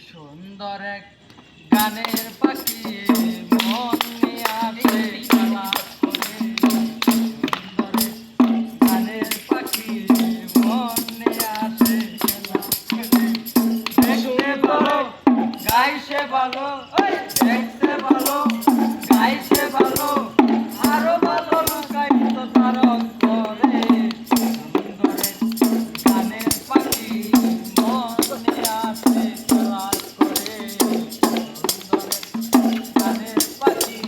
সুন্দর এক গানের পাখি মন নিয়ে আসে খেলা করে। সুন্দর এক গানের পাখি মন নিয়ে আসে খেলা করে। দেখতে ভালো গাইছে ভালো, দেখতে ভালো গাইছে ভালো, আরো ভালো লুকাইত তার অন্তরে। সুন্দর এক গানের পাখি মন নিয়ে আসে খেলা করে। সুন্দর এক গানের পাখি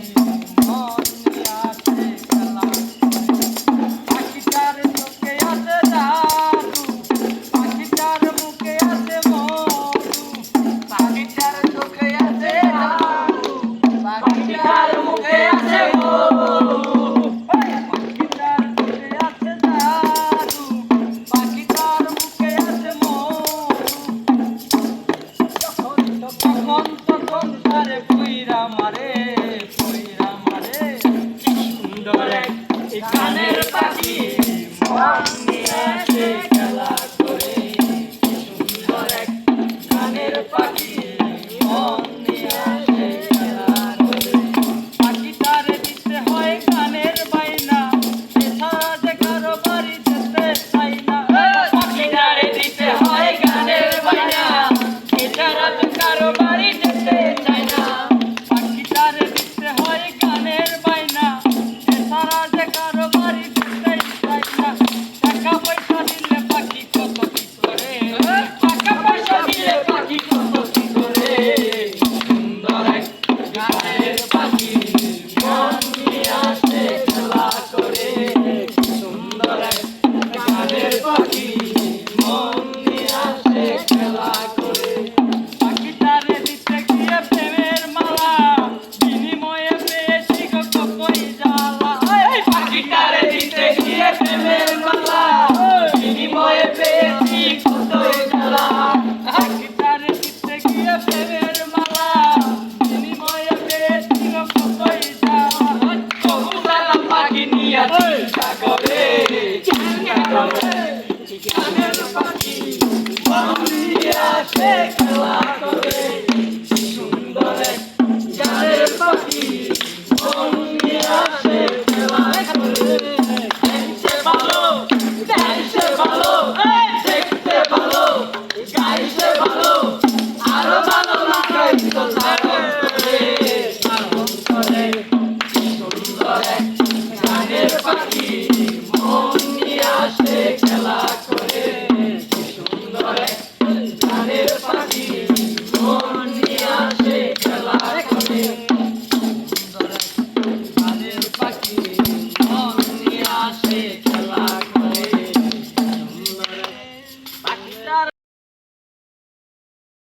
মন নিয়ে আসে খেলা করে। পাখিটার চোখে আছে জাদু, পাখিটার মুখে আছে মধু, পাখিটার চোখে আছে জাদু, পাখিটার মুখে আছে মধু। পাখিটার চোখে আছে জাদু, পাখিটার মুখে আছে মধু। তখন তারে পুইরা মারে, পুইরা মারে। সুন্দর এক গানের পাখি মন নিয়ে আসে খেলা করে। সুন্দর এক গানের পাখি মন নিয়ে আসে খেলা করে। পাখিটারে দিতে হয় গানের বাইনা, এছাড়া যে কারো বাড়ি যেতে চাই না। পাখিটারে দিতে হয় গানের বাইনা, এছাড়া যে কারো বাড়ি যেতে চাই না। পাখিটারে দিতে হয় গানের বাইনা, এছাড়া যে কারো বাড়ি যেতে চাই না। টাকা পয়সা দিলে পাখি কত কি করে, টাকা পয়সা দিলে পাখি কত কি করে। সুন্দর এক গানের পাখি মন নিয়ে আসে খেলা করে। সুন্দর এক গানের পাখি মন নিয়ে আসে খেলা করে। পাখিটারে দিতে গিয়ে প্রেমের মালা, বিনিময়ে পেয়েছি গো কতই জ্বালা। পাখিটারে দিতে গিয়ে প্রেমের মালা, বিনিময়ে পেয়েছি কতই জ্বালা। পাখিটারে দিতে গিয়ে প্রেমের মালা, বিনিময়ে পেয়েছি গো কতই জ্বালা। তবু জ্বালা পাখি নিয়ে চিন্তা করে, চিন্তা করে। গানের পাখি মন নিয়ে আসে খেলা করে। সুন্দর এক গানের পাখি মন নিয়ে আসে খেলা করে। দেখতে ভালো গাইছে ভালো, দেখতে ভালো গাইছে ভালো, আরো ভালো লাগাইছে